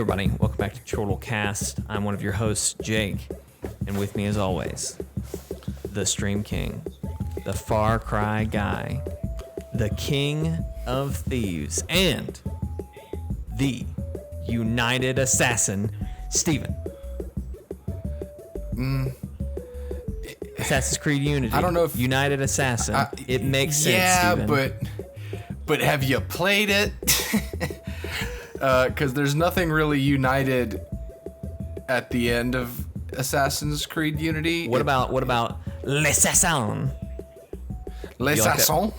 everybody, welcome back to Chortlecast. I'm one of your hosts, Jake, and with me as always, the Stream King, the Far Cry guy, the King of Thieves, and the United Assassin, Steven. Assassin's Creed Unity. I don't know if United Assassin. It makes sense. Yeah, Steven. but have you played it? Because there's nothing really united at the end of Assassin's Creed Unity. What about L'Assassin? L'Assassin?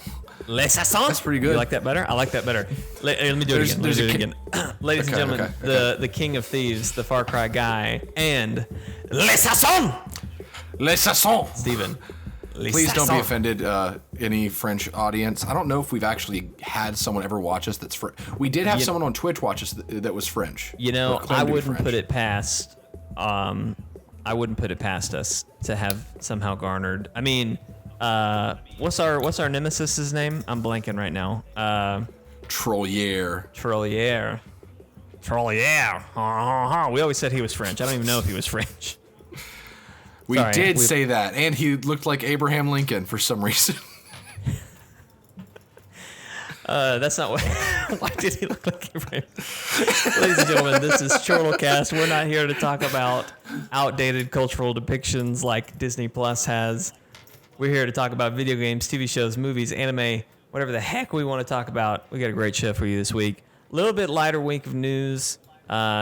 L'Assassin? That's pretty good. You like that better? I like that better. Let me do it again. Ladies and gentlemen, the King of Thieves, the Far Cry guy, and L'Assassin! L'Assassin! Steven. Please don't be offended, any French audience. I don't know if we've actually had someone ever watch us that's French. We did have someone on Twitch watch us that was French. You know, I wouldn't put it past us to have somehow garnered. I mean, what's our nemesis's name? I'm blanking right now. Trollier. We always said he was French. I don't even know if he was French. We did say that, and he looked like Abraham Lincoln for some reason. That's not what. Why did he look like Abraham? Ladies and gentlemen, this is Chortlecast. We're not here to talk about outdated cultural depictions like Disney Plus has. We're here to talk about video games, TV shows, movies, anime, whatever the heck we want to talk about. We got a great show for you this week. A little bit lighter week of news.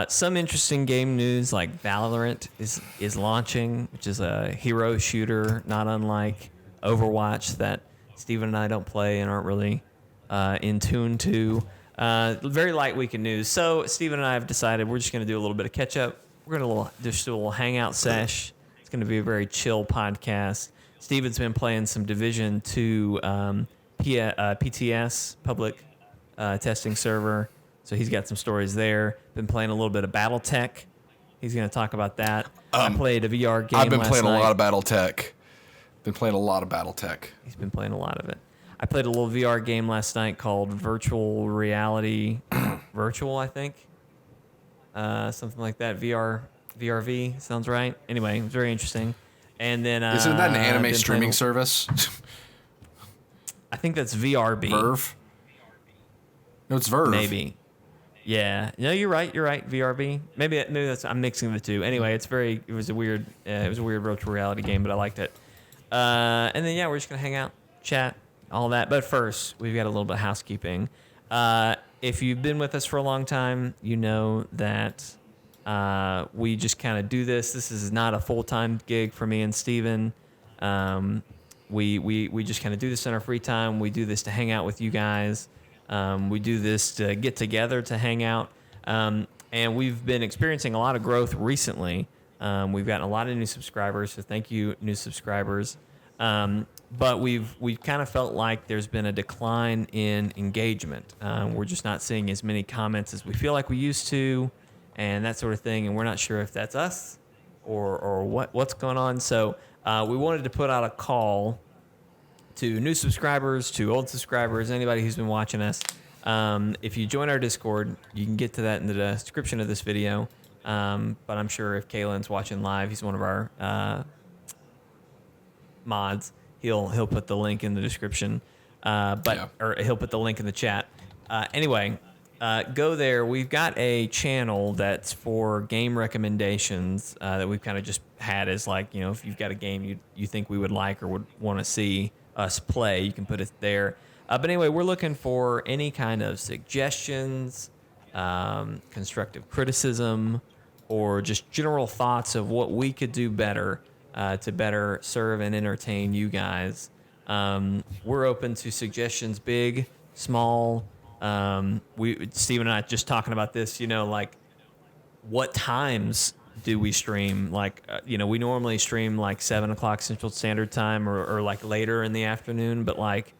Some interesting game news, like Valorant is launching, which is a hero shooter, not unlike Overwatch, that Steven and I don't play and aren't really in tune to. Very light week of news. So Steven and I have decided we're just going to do a little bit of catch up. We're going to just do a little hangout sesh. It's going to be a very chill podcast. Steven's been playing some Division 2 PTS, public testing server. So he's got some stories there. Been playing a little bit of BattleTech. He's going to talk about that. I played a VR game last night. I've been playing a lot of BattleTech. He's been playing a lot of it. I played a little VR game last night called Virtual Reality Virtual, I think. Something like that. VRV sounds right. Anyway, it was very interesting. And then isn't that an anime streaming service? I think that's VRB. Verve? No, it's Verve. Maybe. Yeah. No, you're right. VRB. Maybe that's. I'm mixing the two. Anyway, it was a weird virtual reality game, but I liked it. And then we're just gonna hang out, chat, all that. But first, we've got a little bit of housekeeping. If you've been with us for a long time, you know that we just kind of do this. This is not a full-time gig for me and Steven. We just kind of do this in our free time. We do this to hang out with you guys. We do this to get together to hang out, and we've been experiencing a lot of growth recently. We've gotten a lot of new subscribers, so thank you, new subscribers. But we've kind of felt like there's been a decline in engagement. We're just not seeing as many comments as we feel like we used to, and that sort of thing. And we're not sure if that's us or what's going on. So we wanted to put out a call to new subscribers, to old subscribers, anybody who's been watching us. If you join our Discord, you can get to that in the description of this video. But I'm sure if Kalen's watching live, he's one of our mods. He'll put the link in the description, or he'll put the link in the chat. Anyway, go there. We've got a channel that's for game recommendations that we've kind of just had as like, if you've got a game you think we would like or would want to see us play, you can put it there. But anyway, we're looking for any kind of suggestions, constructive criticism, or just general thoughts of what we could do better to better serve and entertain you guys. We're open to suggestions, big, small. Steven and I just talking about this, like what times do we stream? Like, we normally stream like 7 o'clock Central Standard Time or like later in the afternoon, but like,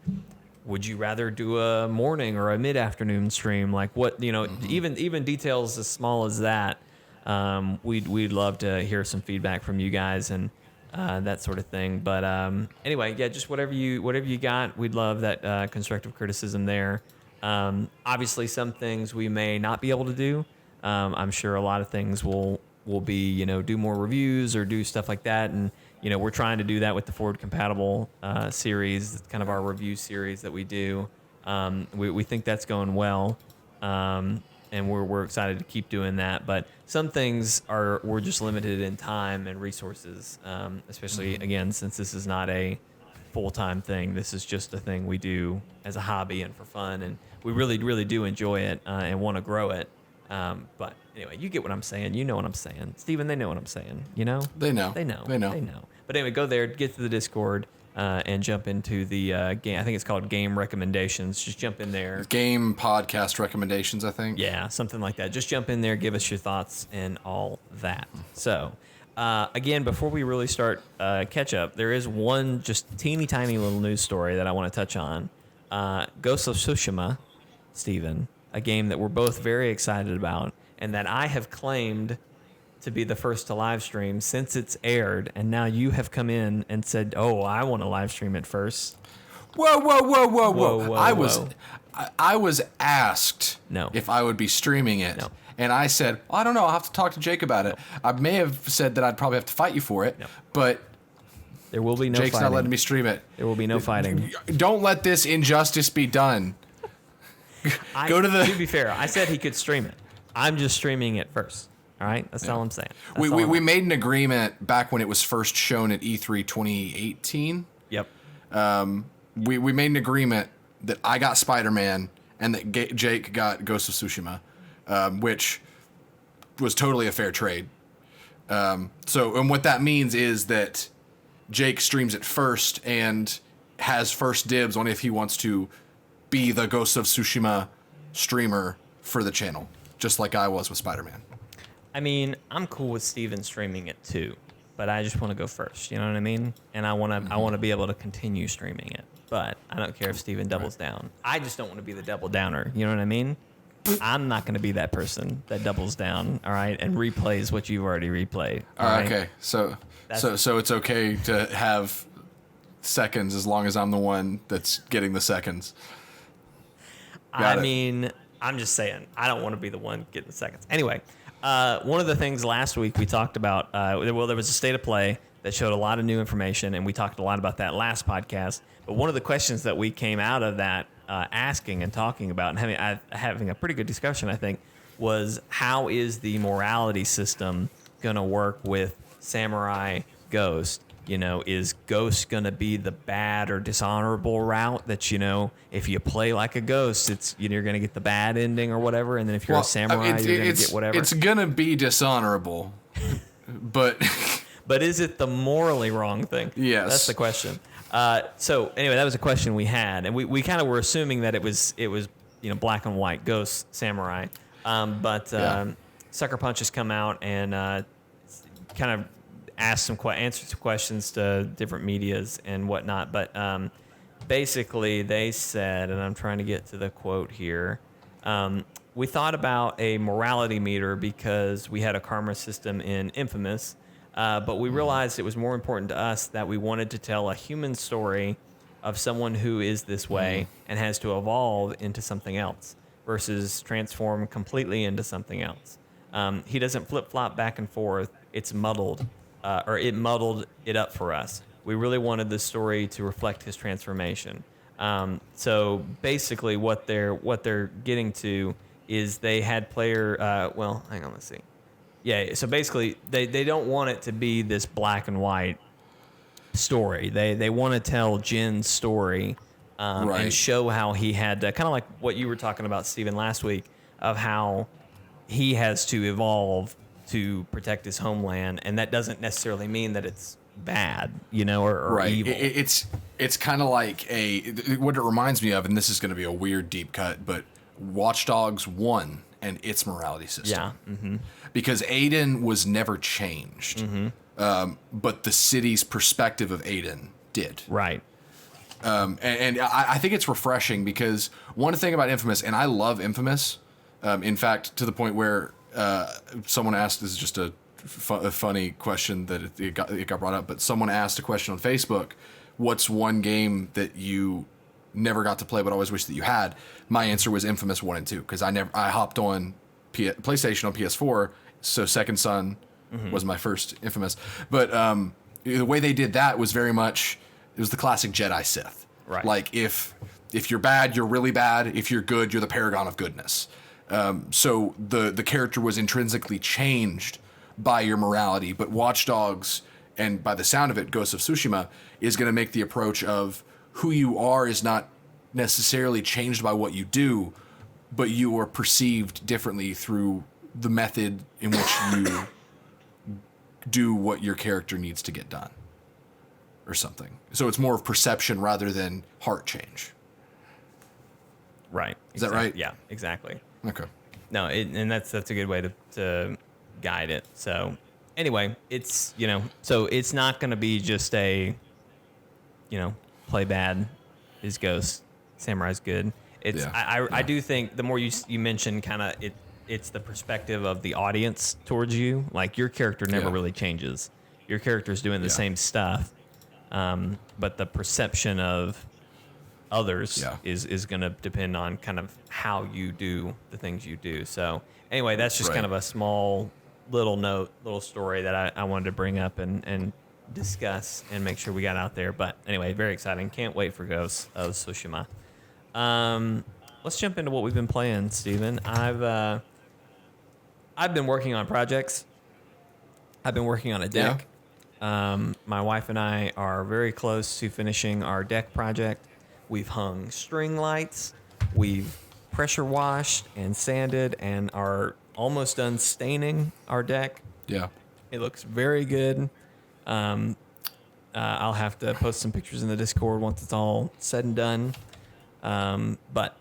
would you rather do a morning or a mid-afternoon stream? Like what, even details as small as that. We'd love to hear some feedback from you guys and that sort of thing. But anyway, just whatever you got, we'd love that constructive criticism there. Obviously, some things we may not be able to do. I'm sure a lot of things will be, do more reviews or do stuff like that. And, we're trying to do that with the Forward Compatible series. It's kind of our review series that we do. We think that's going well. And we're excited to keep doing that. But some things we're just limited in time and resources, especially, again, since this is not a full-time thing. This is just a thing we do as a hobby and for fun. And we really, really do enjoy it and want to grow it. But anyway, you get what I'm saying. You know what I'm saying. Steven, they know what I'm saying. They know. They know. But anyway, go there, get to the Discord, and jump into the game. I think it's called Game Recommendations. Just jump in there. Game podcast recommendations, I think. Yeah, something like that. Just jump in there, give us your thoughts and all that. So, again, before we really start catch up, there is one just teeny tiny little news story that I want to touch on. Ghost of Tsushima, Steven, a game that we're both very excited about and that I have claimed to be the first to live stream since it's aired, and now you have come in and said, "Oh, I want to live stream it first." Whoa! I was asked if I would be streaming it, and I said, well, "I don't know. I'll have to talk to Jake about it." I may have said that I'd probably have to fight you for it, but there will be no. Jake's fighting. not letting me stream it. There will be no fighting. Don't let this injustice be done. To be fair, I said he could stream it. I'm just streaming it first. All right, that's all I'm saying. We made an agreement back when it was first shown at E3 2018. Yep. We made an agreement that I got Spider-Man and that Jake got Ghost of Tsushima, which was totally a fair trade. And what that means is that Jake streams it first and has first dibs on if he wants to be the Ghost of Tsushima streamer for the channel, just like I was with Spider-Man. I mean, I'm cool with Steven streaming it too, but I just want to go first. You know what I mean? And I want to be able to continue streaming it. But I don't care if Steven doubles down. I just don't want to be the double downer. You know what I mean? I'm not going to be that person that doubles down, all right, and replays what you've already replayed. All right? Okay. So it's okay to have seconds as long as I'm the one that's getting the seconds. I mean, I'm just saying, I don't want to be the one getting the seconds. Anyway. One of the things last week we talked about, there was a state of play that showed a lot of new information, and we talked a lot about that last podcast. But one of the questions that we came out of that asking and talking about and having a pretty good discussion, I think, was how is the morality system going to work with Samurai Ghost? Is Ghost going to be the bad or dishonorable route that, if you play like a ghost, it's you're going to get the bad ending or whatever, and then if you're a samurai, you're going to get whatever? It's going to be dishonorable, but... But is it the morally wrong thing? Yes. That's the question. So anyway, that was a question we had, and we kind of were assuming that it was black and white, ghost, samurai. But Sucker Punch has come out and kind of answered some questions to different medias and whatnot. But basically, they said, and I'm trying to get to the quote here. We thought about a morality meter because we had a karma system in Infamous, but we realized it was more important to us that we wanted to tell a human story of someone who is this way and has to evolve into something else versus transform completely into something else. He doesn't flip-flop back and forth. It's muddled. Or it muddled it up for us. We really wanted the story to reflect his transformation. So basically, what they're getting to is they had player. Hang on, let's see. Yeah, so basically, they don't want it to be this black and white story. They want to tell Jin's story and show how he had to, kind of like what you were talking about, Steven, last week, of how he has to evolve to protect his homeland, and that doesn't necessarily mean that it's bad, or evil. It's kind of like what it reminds me of, and this is going to be a weird deep cut, but Watch Dogs 1 and its morality system. Yeah. Mm-hmm. Because Aiden was never changed, but the city's perspective of Aiden did. Right. And I think it's refreshing because one thing about Infamous, and I love Infamous, in fact, to the point where someone asked, this is just a funny question that it got brought up, but someone asked a question on Facebook, what's one game that you never got to play but always wish that you had? My answer was Infamous 1 and 2, because I hopped on PlayStation on PS4. So Second Son was my first Infamous. But the way they did that was very much, it was the classic Jedi Sith. Right. Like if you're bad, you're really bad. If you're good, you're the paragon of goodness. So the character was intrinsically changed by your morality. But Watch Dogs, and by the sound of it, Ghost of Tsushima, is going to make the approach of who you are is not necessarily changed by what you do, but you are perceived differently through the method in which you do what your character needs to get done or something. So it's more of perception rather than heart change. Right. Is that right? Yeah, exactly. Okay. No, and that's a good way to guide it. So anyway, it's, so it's not going to be just a, play bad is Ghost, Samurai's good. It's I do think the more you mention kind of it's the perspective of the audience towards you. Like your character never really changes. Your character's doing the same stuff, but the perception of others is going to depend on kind of how you do the things you do. So anyway, that's just kind of a small little story that I wanted to bring up and discuss and make sure we got out there. But anyway, very exciting. Can't wait for Ghost of Tsushima. Let's jump into what we've been playing, Steven. I've been working on projects. I've been working on a deck. My wife and I are very close to finishing our deck project. We've hung string lights. We've pressure washed and sanded and are almost done staining our deck. Yeah. It looks very good. I'll have to post some pictures in the Discord once it's all said and done. But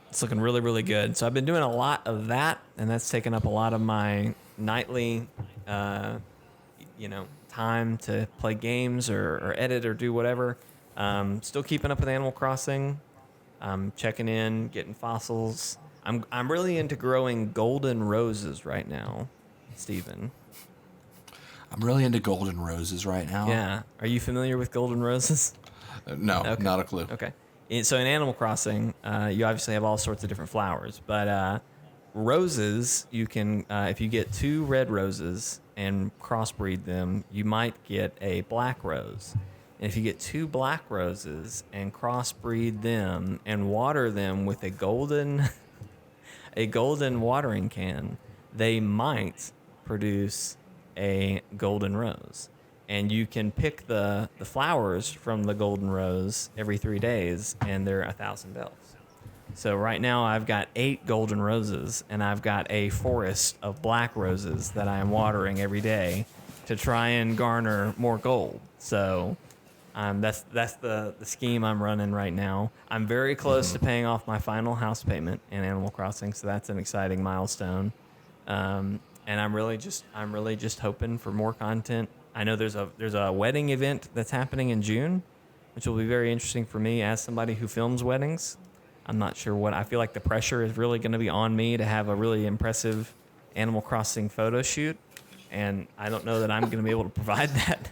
it's looking really, really good. So I've been doing a lot of that, and that's taken up a lot of my nightly, time to play games or edit or do whatever. Still keeping up with Animal Crossing. Checking in, getting fossils. I'm really into growing golden roses right now, Steven. I'm really into golden roses right now. Yeah. Are you familiar with golden roses? No, not a clue. Okay. So in Animal Crossing, you obviously have all sorts of different flowers, but roses, you can, if you get 2 red roses and crossbreed them, you might get a black rose. And if you get 2 black roses and crossbreed them and water them with a golden watering can, they might produce a golden rose. And you can pick the flowers from the golden rose every 3 days, and they're 1,000 bells. So right now I've got 8 golden roses, and I've got a forest of black roses that I am watering every day to try and garner more gold. So that's the scheme I'm running right now. I'm very close to paying off my final house payment in Animal Crossing, so that's an exciting milestone. And I'm really just hoping for more content. I know there's a wedding event that's happening in June, which will be very interesting for me as somebody who films weddings. I'm not sure I feel like the pressure is really going to be on me to have a really impressive Animal Crossing photo shoot, and I don't know that I'm going to be able to provide that.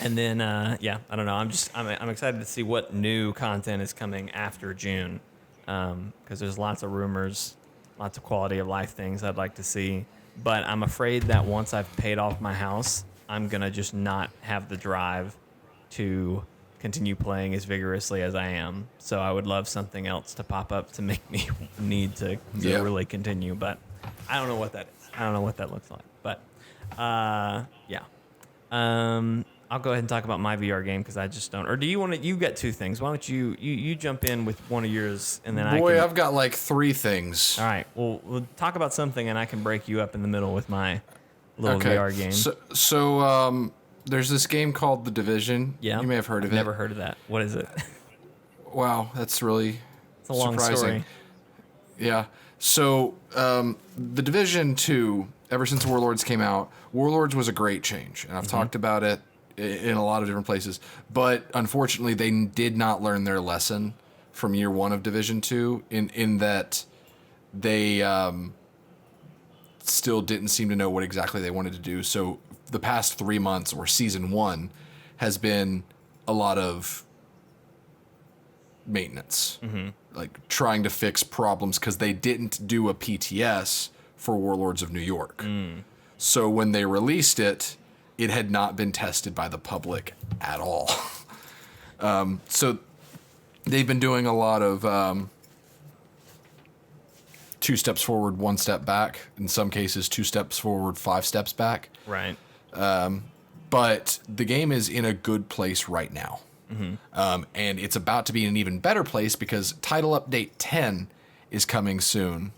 And then, I don't know. I'm excited to see what new content is coming after June, because there's lots of rumors, lots of quality of life things I'd like to see. But I'm afraid that once I've paid off my house, I'm gonna just not have the drive to continue playing as vigorously as I am. So I would love something else to pop up to make me need to really continue. But I don't know what that is. I don't know what that looks like. But I'll go ahead and talk about my VR game because I just don't. Or do you want to? You've got 2 things. Why don't you jump in with one of yours and then I've got like 3 things. All right. Well, we'll talk about something and I can break you up in the middle with my little VR game. So there's this game called The Division. Yeah. You may have heard of it. Never heard of that. What is it? Wow, that's really it's a long surprising. Story. Yeah. So The Division 2, ever since Warlords came out, Warlords was a great change, and I've talked about it in a lot of different places. But unfortunately, they did not learn their lesson from year 1 of Division 2 in that they still didn't seem to know what exactly they wanted to do. So the past 3 months, or season 1, has been a lot of maintenance, like trying to fix problems because they didn't do a PTS for Warlords of New York. So when they released it, it had not been tested by the public at all. So they've been doing a lot of 2 steps forward, 1 step back. In some cases, 2 steps forward, 5 steps back. Right. But the game is in a good place right now. And it's about to be in an even better place because Title Update 10 is coming soon.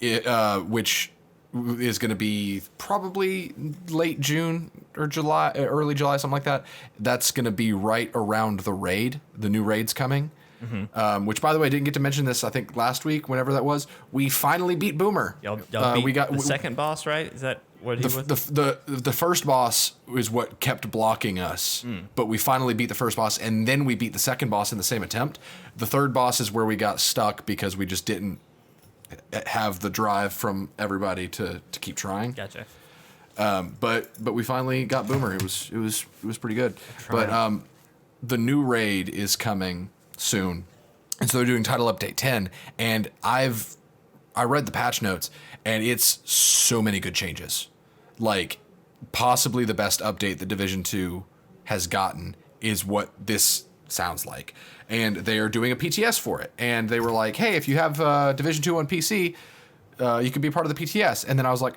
Which is going to be probably late June or July, early July, something like that. That's going to be right around the raid. The new raid's coming. Which, by the way, I didn't get to mention this, I think, last week, whenever that was. We finally beat Boomer. Y'all beat we got the second boss, right? Is that what he was? The first boss is what kept blocking us, but we finally beat the first boss, and then we beat the second boss in the same attempt. The third boss is where we got stuck because we just didn't have the drive from everybody to keep trying. Gotcha. But we finally got Boomer. It was pretty good. But the new raid is coming soon, and so they're doing Title Update 10, and I read the patch notes, and it's so many good changes. Like, possibly the best update that Division 2 has gotten is what this sounds like. And they are doing a PTS for it. And they were like, hey, if you have Division 2 on PC, you can be part of the PTS. And then I was like,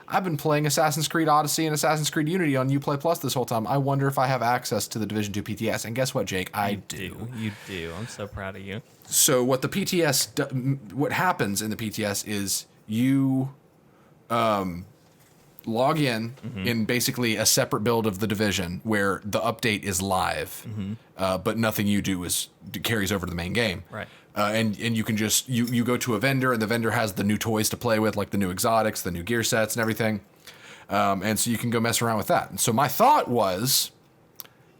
I've been playing Assassin's Creed Odyssey and Assassin's Creed Unity on Uplay Plus this whole time. I wonder if I have access to the Division 2 PTS. And guess what, Jake? I do. You do. I'm so proud of you. So what the PTS, what happens in the PTS is you log in basically a separate build of the Division where the update is live, but nothing you do carries over to the main game. Right. And you can just you go to a vendor, and the vendor has the new toys to play with, like the new exotics, the new gear sets, and everything. And so you can go mess around with that. And so my thought was,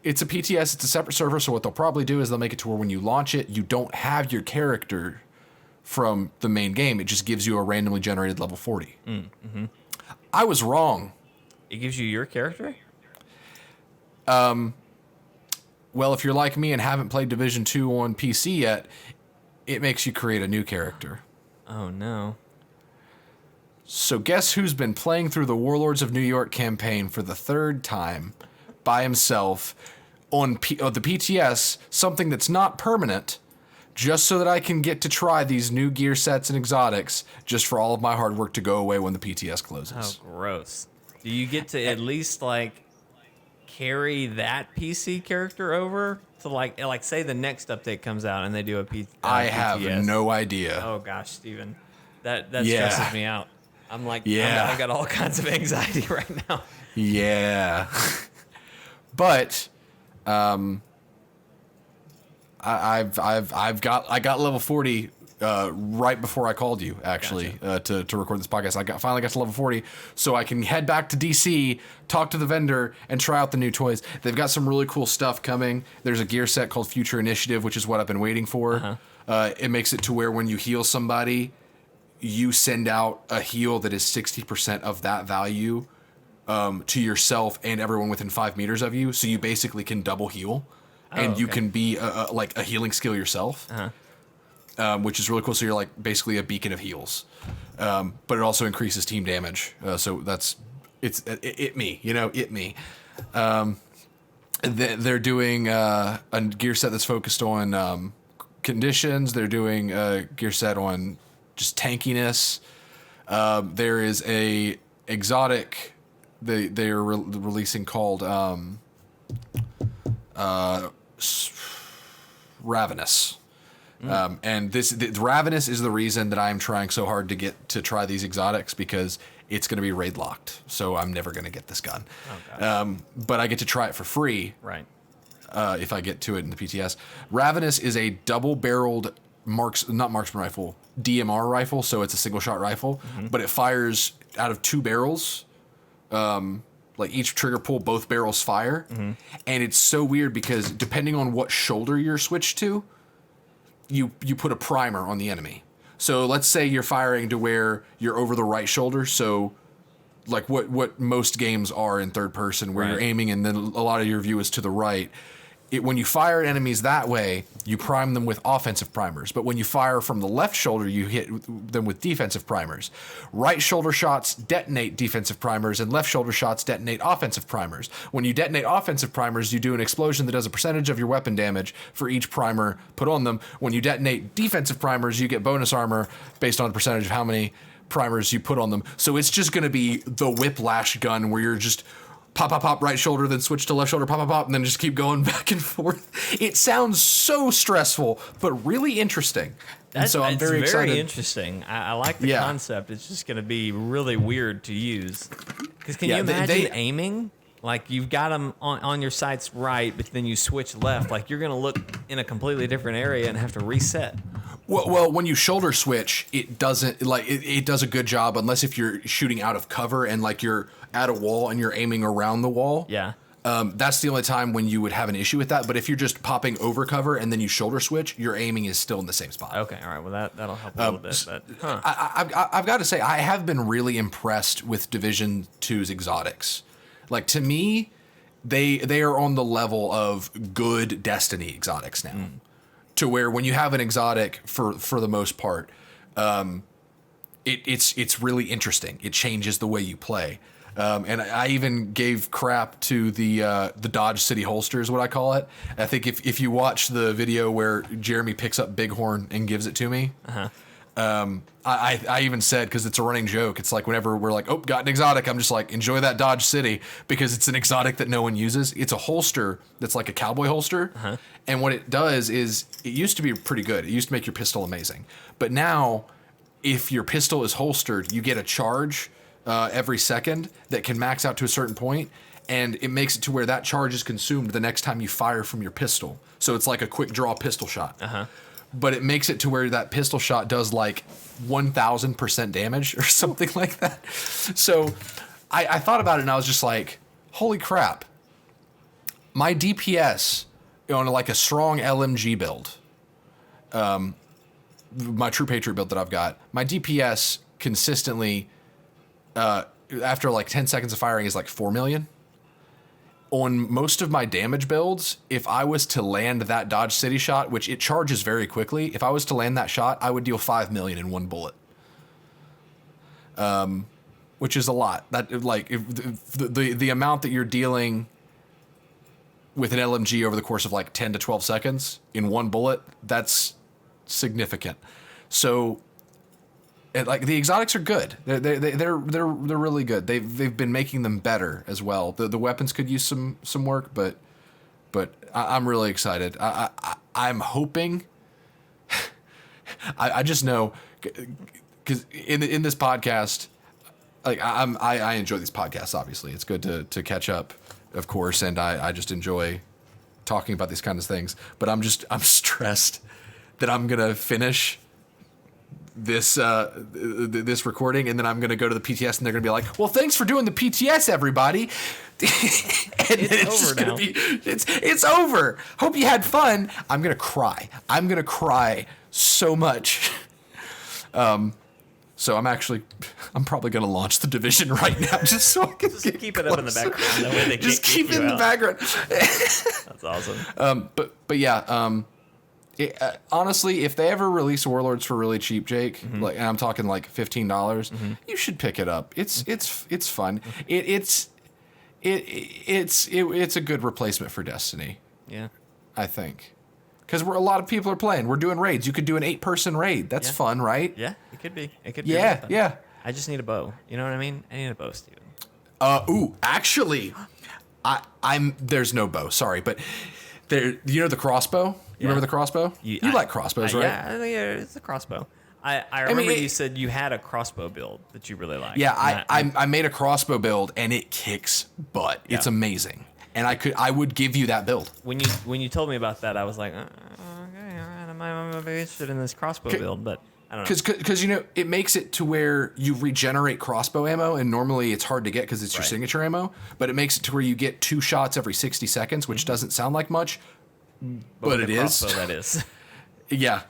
it's a PTS, it's a separate server. So what they'll probably do is they'll make it to where when you launch it, you don't have your character from the main game. It just gives you a randomly generated level 40. I was wrong. It gives you your character? Well, if you're like me and haven't played Division 2 on PC yet, it makes you create a new character. Oh, no. So guess who's been playing through the Warlords of New York campaign for the 3rd time by himself on the PTS, something that's not permanent, just so that I can get to try these new gear sets and exotics, just for all of my hard work to go away when the PTS closes. Oh, gross. Do you get to at least, like, carry that PC character over to, like say the next update comes out and they do a PTS? I have no idea. Oh, gosh, Steven. That stresses me out. I'm like, Yeah. I've got all kinds of anxiety right now. Yeah. But I got level 40 right before I called you, actually, to record this podcast. Finally got to level 40, so I can head back to DC, talk to the vendor, and try out the new toys. They've got some really cool stuff coming. There's a gear set called Future Initiative, which is what I've been waiting for. It makes it to where when you heal somebody, you send out a heal that is 60% of that value to yourself and everyone within 5 meters of you. So you basically can double heal, and you can be like a healing skill yourself. Which is really cool. So you're like basically a beacon of heals, but it also increases team damage. So it me. They're doing a gear set that's focused on conditions. They're doing a gear set on just tankiness. There is a exotic they are releasing called Ravenous. And Ravenous is the reason that I'm trying so hard to get to try these exotics, because it's going to be raid locked. So I'm never going to get this gun. But I get to try it for free. Right. If I get to it in the PTS. Ravenous is a double-barreled not marksman rifle, DMR rifle. So it's a single-shot rifle, but it fires out of 2 barrels. Like each trigger pull, both barrels fire. And it's so weird because depending on what shoulder you're switched to, you put a primer on the enemy. So let's say you're firing to where you're over the right shoulder. So like what most games are in third person, where you're aiming and then a lot of your view is to the right. when you fire at enemies that way, you prime them with offensive primers. But when you fire from the left shoulder, you hit them with defensive primers. Right shoulder shots detonate defensive primers, and left shoulder shots detonate offensive primers. When you detonate offensive primers, you do an explosion that does a percentage of your weapon damage for each primer put on them. When you detonate defensive primers, you get bonus armor based on the percentage of how many primers you put on them. So it's just going to be the whiplash gun where you're just pop, pop, pop, right shoulder, then switch to left shoulder, pop, pop, pop, and then just keep going back and forth. It sounds so stressful, but really interesting. And so I'm very excited. Very interesting. I like the concept. It's just going to be really weird to use. Because can you imagine aiming? Like you've got them on your sights right, but then you switch left. Like you're going to look in a completely different area and have to reset. Well, when you shoulder switch, it doesn't it does a good job unless if you're shooting out of cover and like you're at a wall and you're aiming around the wall. Yeah. That's the only time when you would have an issue with that. But if you're just popping over cover and then you shoulder switch, your aiming is still in the same spot. Okay, all right. Well, that'll help a little bit. But, I've got to say, I have been really impressed with Division 2's exotics. Like to me, they are on the level of good Destiny exotics now. To where when you have an exotic for the most part, it's really interesting. It changes the way you play. And I even gave crap to the Dodge City holster is what I call it. I think if you watch the video where Jeremy picks up Bighorn and gives it to me, I even said, because it's a running joke, it's like whenever we're like, oh, got an exotic, I'm just like, enjoy that Dodge City, because it's an exotic that no one uses. It's a holster that's like a cowboy holster. And what it does is, it used to be pretty good. It used to make your pistol amazing. But now, if your pistol is holstered, you get a charge every second that can max out to a certain point, and it makes it to where that charge is consumed the next time you fire from your pistol. So it's like a quick draw pistol shot. But it makes it to where that pistol shot does like 1,000% damage or something like that. So I thought about it and I was just like, holy crap. My DPS on like a strong LMG build, my True Patriot build that I've got, my DPS consistently, after like 10 seconds of firing is like 4 million. On most of my damage builds, if I was to land that Dodge City shot, which it charges very quickly, if I was to land that shot, I would deal 5 million in one bullet. Which is a lot. That like if the amount that you're dealing with an LMG over the course of like 10 to 12 seconds in one bullet, that's significant. So like the exotics are good. They're really good. They've been making them better as well. The weapons could use some work, but I'm really excited. I'm hoping. I just know, because in this podcast, like I enjoy these podcasts. Obviously, it's good to catch up, of course, and I just enjoy talking about these kinds of things. But I'm stressed that I'm gonna finish this recording, and then I'm gonna go to the PTS, and they're gonna be like, "Well, thanks for doing the PTS, everybody." And it's over now. It's over. Hope you had fun. I'm gonna cry. I'm gonna cry so much. So I'm probably gonna launch the Division right now, just so I can just keep it up in the background. That way they just keep it in the background. That's awesome. But yeah. Honestly, if they ever release Warlords for really cheap, Jake, like, and I'm talking like $15, you should pick it up. It's fun. It's a good replacement for Destiny. Yeah, I think, because a lot of people are playing. We're doing raids. You could do an 8-person raid. That's fun, right? Yeah, it could be. It could be. Yeah. I just need a bow. You know what I mean? I need a bow, Steven. Actually, there's no bow. Sorry, but there. You know the crossbow. You remember the crossbow? You like crossbows, right? Yeah, it's a crossbow. I remember you said you had a crossbow build that you really liked. Yeah, I made a crossbow build and it kicks butt. Yeah. It's amazing, and I would give you that build. When you told me about that, I was like, okay, all right, I might be interested in this crossbow build, but I don't know. Because it makes it to where you regenerate crossbow ammo, and normally it's hard to get because it's your signature ammo. But it makes it to where you get 2 shots every 60 seconds, which doesn't sound like much. But it is. That is. Yeah.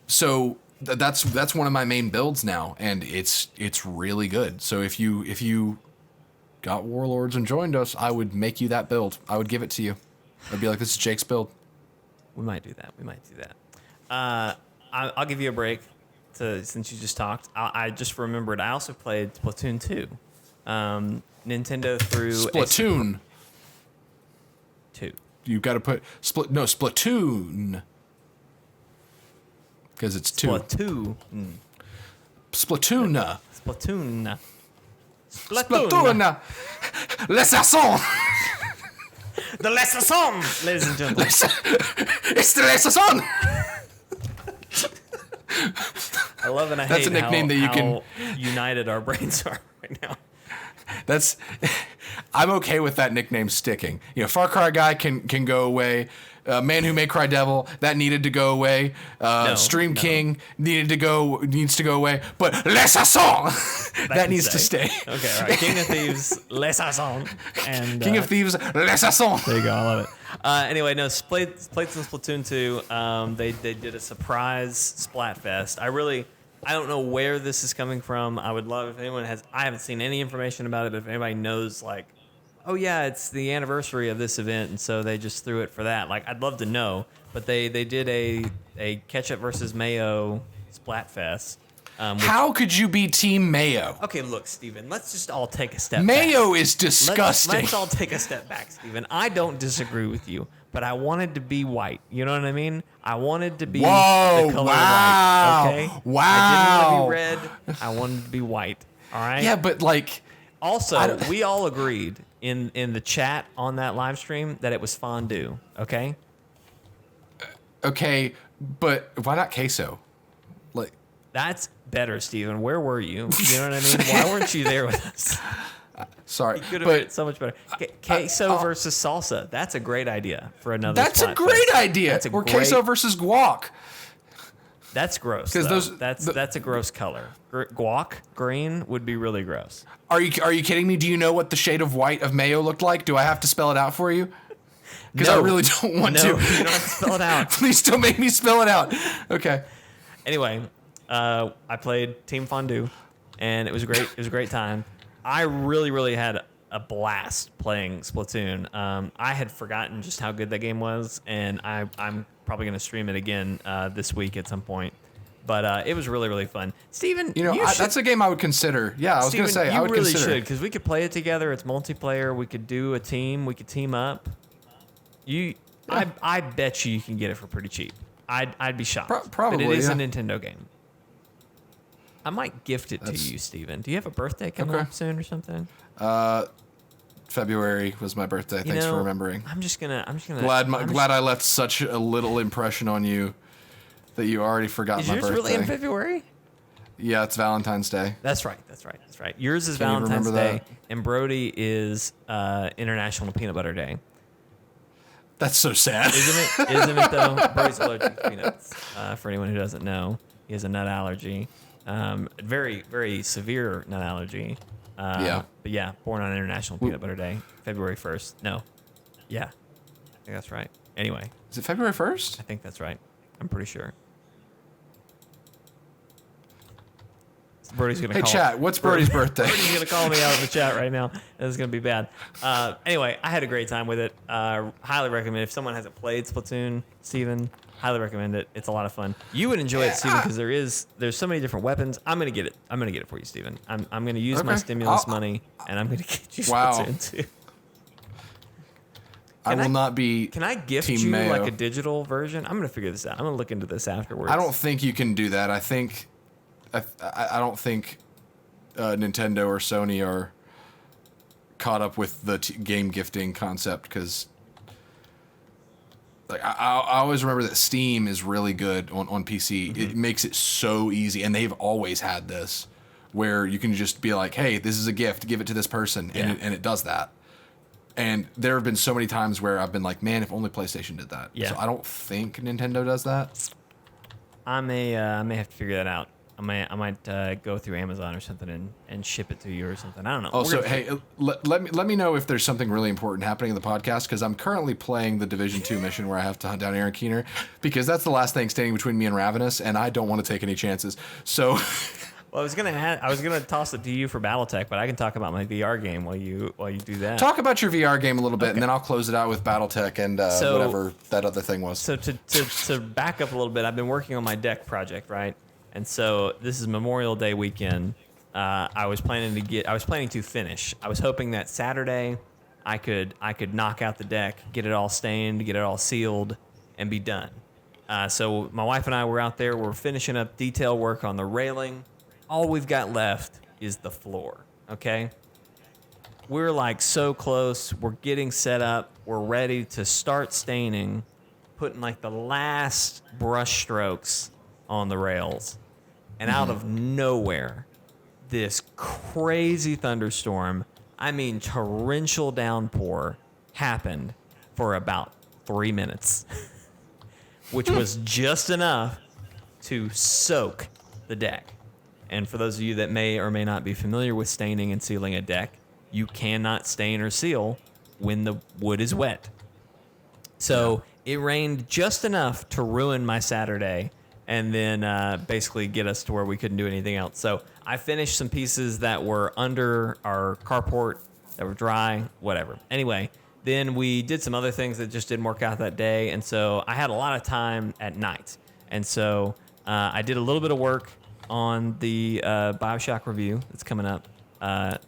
So that's one of my main builds now, and it's really good. So if you got Warlords and joined us, I would make you that build. I would give it to you. I'd be like, this is Jake's build. We might do that. I'll give you a break since you just talked. I just remembered I also played Splatoon 2. Nintendo threw Splatoon 2. You got to put Splatoon. Because it's 2. Splatoon. Splatoon. Splatoon. Splatoon. Les Sassons. The lesser song, ladies and gentlemen. It's the Les Sassons. I love and I That's hate a nickname that you how united our brains are right now. I'm okay with that nickname sticking. You know, Far Cry Guy can go away. Man Who May Cry Devil, that needed to go away. Stream King needs to go away. But Les Sassons, that needs to stay. Okay, all right. King of Thieves, Les Sassons, and King of Thieves, Les Sassons. There you go. I love it. Anyway, no, played some Splatoon 2. They did a surprise Splatfest. I don't know where this is coming from. I would love if anyone has. I haven't seen any information about it. If anybody knows, like, oh yeah, it's the anniversary of this event, and so they just threw it for that. Like, I'd love to know. But they did a ketchup versus mayo Splatfest. How could you be Team Mayo? Okay, look, Steven, let's just all take a step back. Mayo is disgusting. Let's all take a step back, Steven. I don't disagree with you, but I wanted to be white. You know what I mean? I wanted to be the color white, okay? Wow. I didn't want to be red. I wanted to be white, all right? Yeah, but like... Also, we all agreed in the chat on that live stream that it was fondue, okay? Okay, but why not queso? Like... That's better, Steven. Where were you? You know what I mean? Why weren't you there with us? Sorry, You could have made it so much better. Queso versus salsa. That's a great idea for another. That's a great idea. Or queso versus guac. That's gross. That's a gross color. Guac green would be really gross. Are you kidding me? Do you know what the shade of white of mayo looked like? Do I have to spell it out for you? Because I really don't want to. You don't have to spell it out. Please don't make me spell it out. Okay. Anyway, I played Team Fondue, and it was great. It was a great time. I really, really had a blast playing Splatoon. I had forgotten just how good that game was, and I'm probably going to stream it again this week at some point. But it was really, really fun. Steven, that's a game I would consider. Yeah, I was going to say, I would really consider. You should, because we could play it together. It's multiplayer. We could do a team. We could team up. I bet you can get it for pretty cheap. I'd be shocked. Probably, but it is a Nintendo game. I might gift it to you, Steven. Do you have a birthday coming up soon or something? February was my birthday. Thanks for remembering. I'm just gonna. Glad I left such a little impression on you that you already forgot my birthday. Is yours really in February? Yeah, it's Valentine's Day. That's right. Yours is Valentine's Day, and Brody is International Peanut Butter Day. That's so sad. Isn't it though? Brody's allergic to peanuts. For anyone who doesn't know, he has a nut allergy. Very, very severe nut allergy. But yeah, born on International Peanut Butter Day, February 1st. No. Yeah. I think that's right. Anyway. Is it February 1st? I think that's right. I'm pretty sure. Brody's gonna call. Hey, chat, what's Brody's birthday? Brody's going to call me out in the chat right now. This is going to be bad. Anyway, I had a great time with it. Highly recommend it. If someone hasn't played Splatoon, Steven, highly recommend it. It's a lot of fun. You would enjoy it, Steven, because there's so many different weapons. I'm going to get it. I'm going to get it for you, Steven. I'm going to use my stimulus money, and I'm going to get you Splatoon 2. I will not be. Can I gift you Mayo. like a digital version? I'm going to figure this out. I'm going to look into this afterwards. I don't think you can do that. I don't think Nintendo or Sony are caught up with the game gifting concept, because like I always remember that Steam is really good on PC. Mm-hmm. It makes it so easy, and they've always had this where you can just be like, hey, this is a gift, give it to this person, and it does that. And there have been so many times where I've been like, man, if only PlayStation did that. Yeah. So I don't think Nintendo does that. I may have to figure that out. I might go through Amazon or something and ship it to you or something. I don't know. Also, hey, let me know if there's something really important happening in the podcast, because I'm currently playing the Division 2 mission where I have to hunt down Aaron Keener, because that's the last thing standing between me and Ravenous, and I don't want to take any chances. So, Well, I was gonna toss it to you for BattleTech, but I can talk about my VR game while you do that. Talk about your VR game a little bit, and then I'll close it out with BattleTech and whatever that other thing was. So to back up a little bit, I've been working on my deck project, right? And so this is Memorial Day weekend. I was planning to finish. I was hoping that Saturday I could knock out the deck, get it all stained, get it all sealed, and be done. So my wife and I were out there. We're finishing up detail work on the railing. All we've got left is the floor, okay? We're like so close. We're getting set up. We're ready to start staining, putting like the last brush strokes on the rails. And out of nowhere, this crazy thunderstorm, I mean torrential downpour, happened for about 3 minutes, which was just enough to soak the deck. And for those of you that may or may not be familiar with staining and sealing a deck, you cannot stain or seal when the wood is wet. So it rained just enough to ruin my Saturday and then basically get us to where we couldn't do anything else. So I finished some pieces that were under our carport that were dry, whatever. Anyway, then we did some other things that just didn't work out that day. And so I had a lot of time at night. And so I did a little bit of work on the BioShock review that's coming up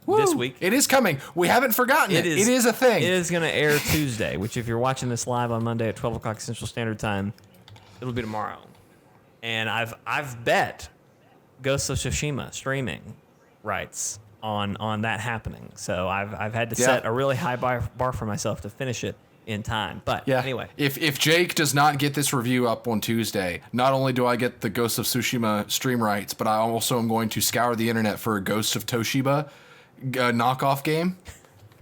this week. It is coming. We haven't forgotten it. It is a thing. It is going to air Tuesday, which if you're watching this live on Monday at 12 o'clock Central Standard Time, it'll be tomorrow. And I've bet Ghost of Tsushima streaming rights on that happening. So I've had to set a really high bar for myself to finish it in time. But anyway. If Jake does not get this review up on Tuesday, not only do I get the Ghost of Tsushima stream rights, but I also am going to scour the internet for a Ghost of Toshiba knockoff game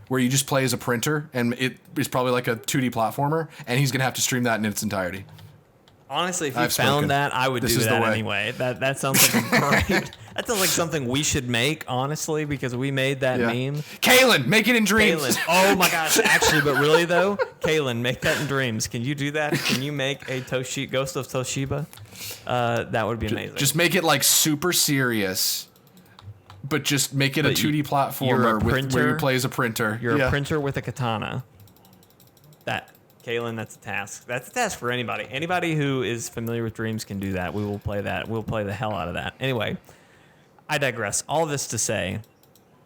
where you just play as a printer, and it is probably like a 2D platformer, and he's going to have to stream that in its entirety. Honestly, if you found that, I would do that anyway. That sounds like a great... That sounds like something we should make, honestly, because we made that meme. Kalen, make it in dreams. Kalen. Oh my gosh, actually, but really though, Kalen, make that in dreams. Can you do that? Can you make a Ghost of Toshiba? That would be amazing. Just make it like super serious, but just make it a 2D platformer where you play as a printer. You're a printer with a katana. Kalen, that's a task. That's a task for anybody. Anybody who is familiar with Dreams can do that. We will play that. We'll play the hell out of that. Anyway, I digress. All this to say,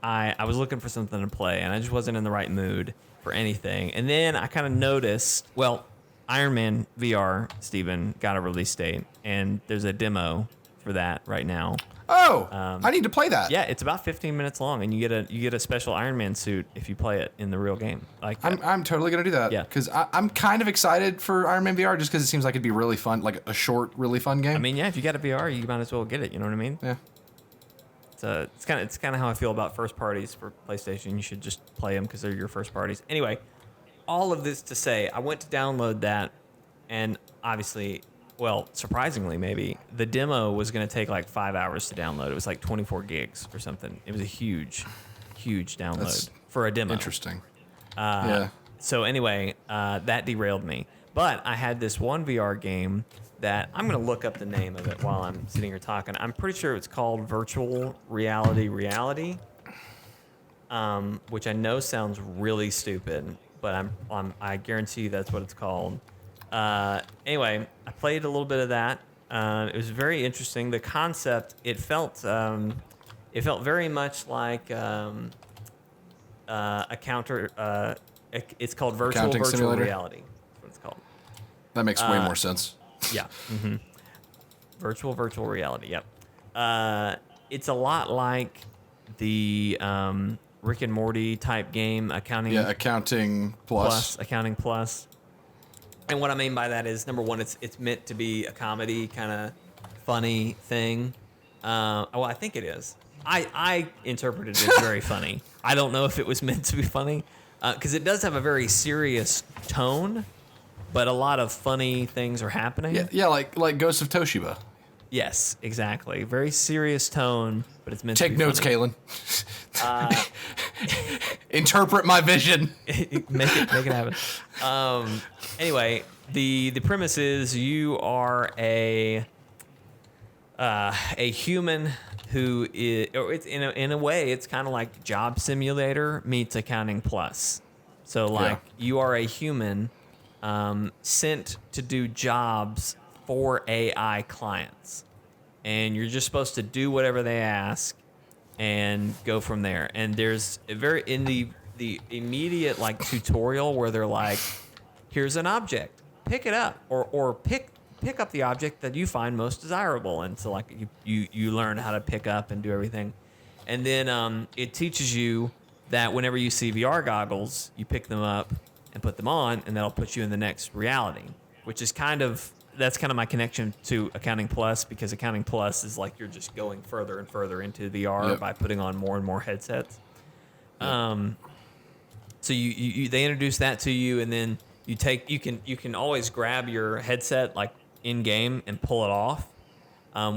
I was looking for something to play, and I just wasn't in the right mood for anything. And then I kind of noticed, Iron Man VR, Steven, got a release date, and there's a demo for that right now. I need to play that. Yeah, it's about 15 minutes long, and you get a special Iron Man suit if you play it in the real game. Like I'm totally gonna do that. Yeah, because I'm kind of excited for Iron Man VR just because it seems like it'd be really fun, like a short, really fun game. I mean, yeah, if you got a VR, you might as well get it. You know what I mean? Yeah. It's kind of how I feel about first parties for PlayStation. You should just play them because they're your first parties. Anyway, all of this to say, I went to download that, and obviously. Well, surprisingly, maybe, the demo was going to take like 5 hours to download. It was like 24 gigs or something. It was a huge download for a demo. Interesting. So anyway, that derailed me. But I had this one VR game that I'm going to look up the name of it while I'm sitting here talking. I'm pretty sure it's called Virtual Reality, which I know sounds really stupid, but I guarantee you that's what it's called. Anyway, I played a little bit of that. It was very interesting. The concept, it felt very much like a counter. It's called virtual reality. That's what it's called. That makes way more sense. Yeah. Mm-hmm. Virtual reality. Yep. It's a lot like the Rick and Morty type game, Accounting. Yeah, Accounting Plus. Accounting Plus. And what I mean by that is, number one, it's meant to be a comedy kind of funny thing. I think it is. I interpreted it as very funny. I don't know if it was meant to be funny, because it does have a very serious tone, but a lot of funny things are happening. Yeah, like Ghost of Toshiba. Yes, exactly. Very serious tone, but it's meant to be funny. Take notes, Kalen. Interpret my vision. make it happen. Anyway, the premise is you are a human who is, or it's in a way, it's kind of like Job Simulator meets Accounting Plus. So like you are a human sent to do jobs for AI clients, and you're just supposed to do whatever they ask and go from there. And there's a very in the immediate like tutorial where they're like, here's an object, pick it up, or pick up the object that you find most desirable. And so like you learn how to pick up and do everything. And then it teaches you that whenever you see VR goggles, you pick them up and put them on, and that'll put you in the next reality, which is that's kind of my connection to Accounting Plus, because Accounting Plus is like you're just going further and further into VR by putting on more and more headsets. So they introduce that to you, and then you can always grab your headset like in game and pull it off,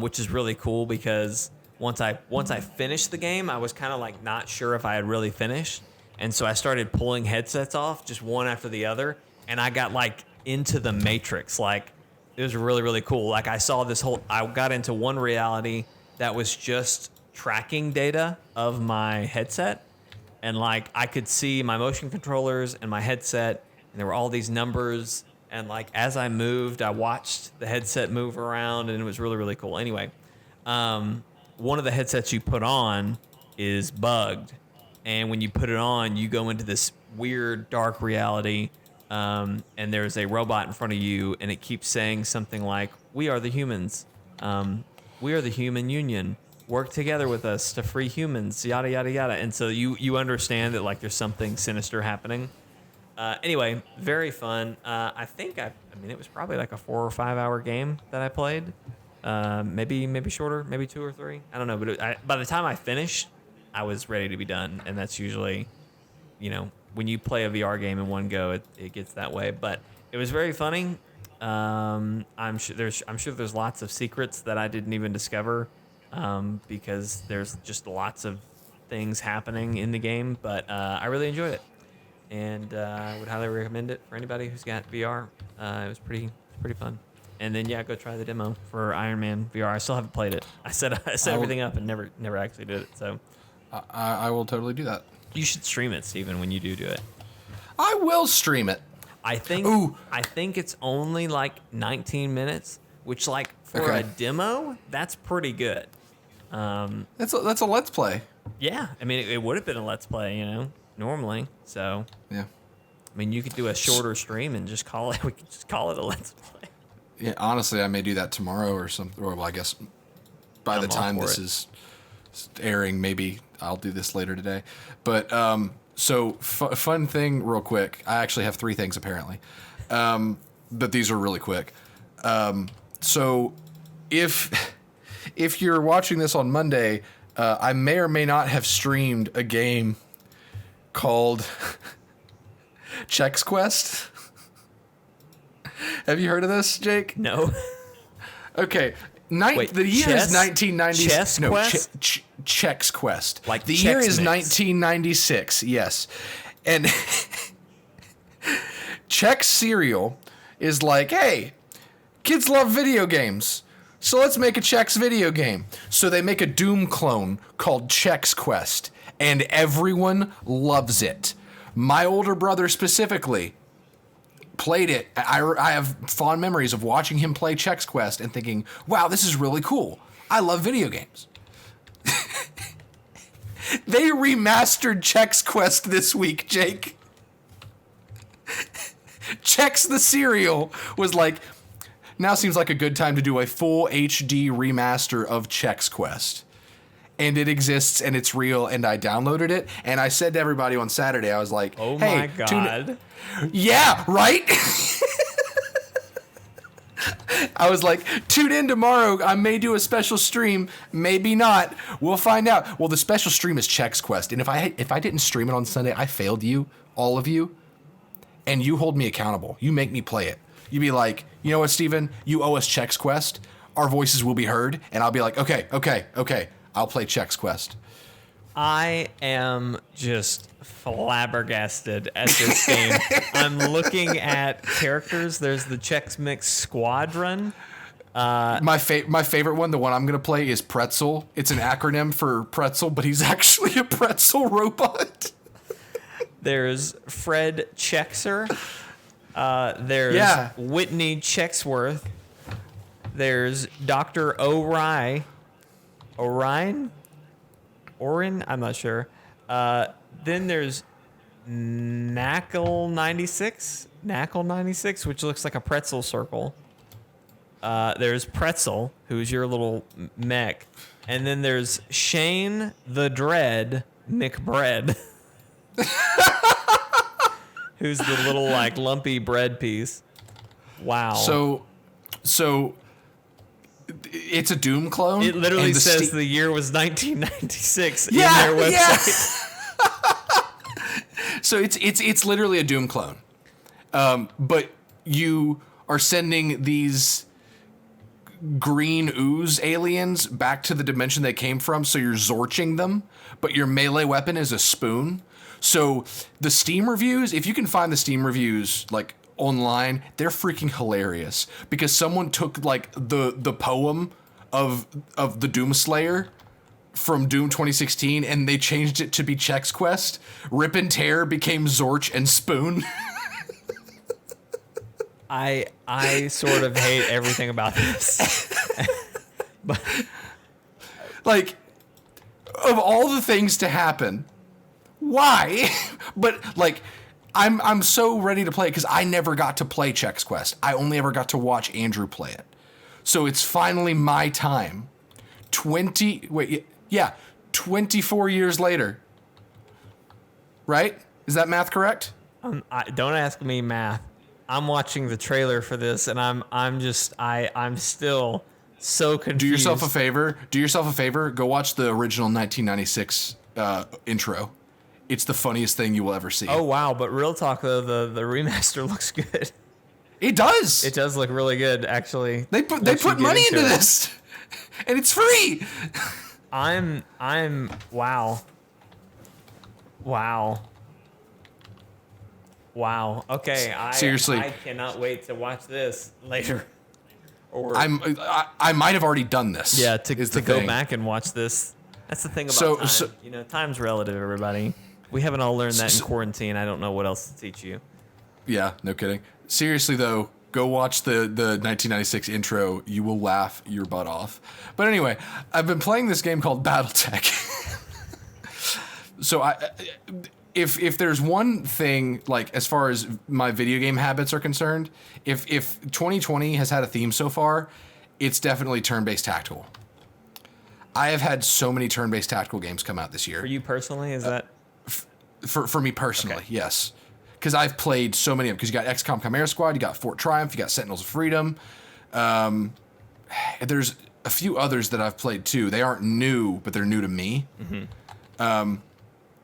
which is really cool, because once I finished the game, I was kind of like not sure if I had really finished, and so I started pulling headsets off just one after the other, and I got like into the Matrix. Like it was really, really cool. Like I got into one reality that was just tracking data of my headset, and like I could see my motion controllers and my headset, and there were all these numbers. And like as I moved, I watched the headset move around, and it was really, really cool. Anyway, one of the headsets you put on is bugged, and when you put it on, you go into this weird dark reality, and there's a robot in front of you, and it keeps saying something like, "We are the humans. We are the human union. Work together with us to free humans." Yada yada yada. And so you understand that like there's something sinister happening. Anyway, very fun. I mean, it was probably like a 4 or 5 hour game that I played. Maybe shorter, maybe 2 or 3. I don't know. But by the time I finished, I was ready to be done. And that's usually, when you play a VR game in one go, it gets that way. But it was very funny. I'm sure there's lots of secrets that I didn't even discover, because there's just lots of things happening in the game. But I really enjoyed it. And I would highly recommend it for anybody who's got VR. It was pretty fun. And then go try the demo for Iron Man VR. I still haven't played it. I set everything up and never actually did it. So I will totally do that. You should stream it, Steven, when you do it. I will stream it. I think it's only like 19 minutes, which like for a demo, that's pretty good. That's a let's play. Yeah, I mean it would have been a let's play, normally. So yeah, I mean you could do a shorter stream and just call it. We could just call it a let's play. Yeah, honestly, I may do that tomorrow or something. Or well, I guess by the time this is airing, maybe I'll do this later today. But so fun thing, real quick. I actually have 3 things apparently, but these are really quick. So if you're watching this on Monday, I may or may not have streamed a game called Chex Quest. Have you heard of this, Jake? No. Okay. The year is 1996. Chess Quest? Chex Quest. Like the Chex year is Mix. 1996. Yes, and Chex cereal is like, hey, kids love video games, so let's make a Chex video game. So they make a Doom clone called Chex Quest, and everyone loves it. My older brother specifically played it. I have fond memories of watching him play Chex Quest and thinking, wow, this is really cool. I love video games. They remastered Chex Quest this week, Jake. Chex the cereal was like, now seems like a good time to do a full HD remaster of Chex Quest. And it exists, and it's real, and I downloaded it, and I said to everybody on Saturday, I was like, oh hey, my God. Yeah, right? I was like, tune in tomorrow. I may do a special stream, maybe not. We'll find out. Well, the special stream is Chex Quest, and if I didn't stream it on Sunday, I failed you, all of you, and you hold me accountable. You make me play it. You be like, you know what, Steven? You owe us Chex Quest. Our voices will be heard, and I'll be like, okay. I'll play Chex Quest. I am just flabbergasted at this game. I'm looking at characters. There's the Chex Mix Squadron. My favorite one, the one I'm gonna play, is Pretzel. It's an acronym for pretzel, but he's actually a pretzel robot. There's Fred Chexer. There's Whitney Chexworth. There's Dr. Orion? Orin? I'm not sure. Then there's Knackle96, which looks like a pretzel circle. There's Pretzel, who's your little mech. And then there's Shane the Dread McBread. Who's the little like lumpy bread piece. Wow. So it's a Doom clone? It literally says the year was 1996 in their website. Yeah. So it's literally a Doom clone. But you are sending these green ooze aliens back to the dimension they came from, so you're zorching them, but your melee weapon is a spoon. So the Steam reviews, if you can find the Steam reviews like online, they're freaking hilarious because someone took like the poem of the Doomslayer from Doom 2016 and they changed it to be Chex Quest. Rip and Tear became Zorch and Spoon. I sort of hate everything about this. But like, of all the things to happen, why? But like, I'm so ready to play it because I never got to play Chex Quest. I only ever got to watch Andrew play it. So it's finally my time. 24 years later. Right? Is that math correct? Don't ask me math. I'm watching the trailer for this, and I'm still so confused. Do yourself a favor. Go watch the original 1996 intro. It's the funniest thing you will ever see. Oh wow! But real talk though, the remaster looks good. It does. It does look really good, actually. They put money into this, and it's free. I'm wow. Okay, Seriously, I cannot wait to watch this later. Or I might have already done this. Yeah, to go back and watch this. That's the thing about time. So, time's relative, everybody. We haven't all learned that in quarantine. I don't know what else to teach you. Yeah, no kidding. Seriously, though, go watch the 1996 intro. You will laugh your butt off. But anyway, I've been playing this game called BattleTech. So if there's one thing, like as far as my video game habits are concerned, if 2020 has had a theme so far, it's definitely turn-based tactical. I have had so many turn-based tactical games come out this year. For you personally, is that? For me personally, okay. Yes. Because I've played so many of them. Because you got XCOM Chimera Squad, you got Fort Triumph, you got Sentinels of Freedom. There's a few others that I've played too. They aren't new, but they're new to me. Mm-hmm.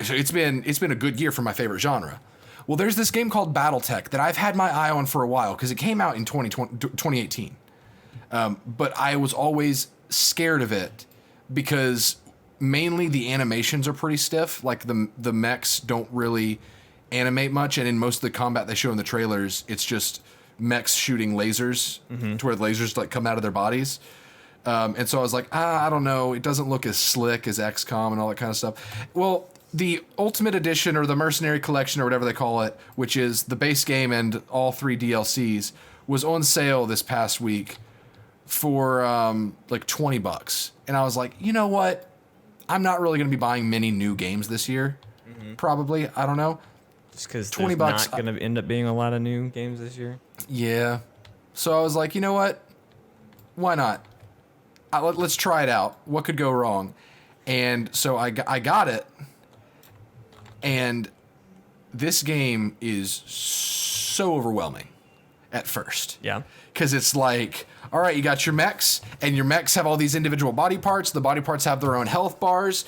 So it's been a good year for my favorite genre. Well, there's this game called BattleTech that I've had my eye on for a while because it came out in 2018. But I was always scared of it because mainly the animations are pretty stiff. Like the mechs don't really animate much, and in most of the combat they show in the trailers, it's just mechs shooting lasers to where the lasers like come out of their bodies. And so I was like, I don't know. It doesn't look as slick as XCOM and all that kind of stuff. Well, the Ultimate Edition or the Mercenary Collection or whatever they call it, which is the base game and all 3 DLCs, was on sale this past week for like $20. And I was like, you know what? I'm not really going to be buying many new games this year. Probably. I don't know. Just because $20 not going to end up being a lot of new games this year. Yeah. So I was like, you know what? Why not? Let's try it out. What could go wrong? And so I got it. And this game is so overwhelming at first. Yeah. Because it's like, all right, you got your mechs, and your mechs have all these individual body parts. The body parts have their own health bars.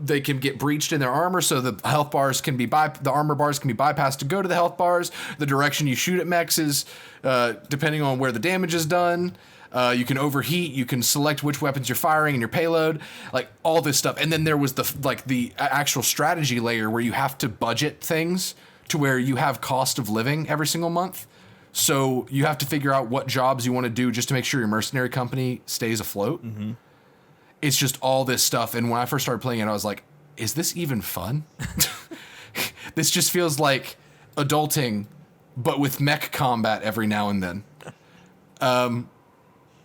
They can get breached in their armor, so the health bars can be the armor bars can be bypassed to go to the health bars. The direction you shoot at mechs is depending on where the damage is done. You can overheat. You can select which weapons you're firing and your payload, like all this stuff. And then there was the actual strategy layer where you have to budget things to where you have cost of living every single month. So you have to figure out what jobs you want to do just to make sure your mercenary company stays afloat. Mm-hmm. It's just all this stuff. And when I first started playing it, I was like, is this even fun? This just feels like adulting, but with mech combat every now and then.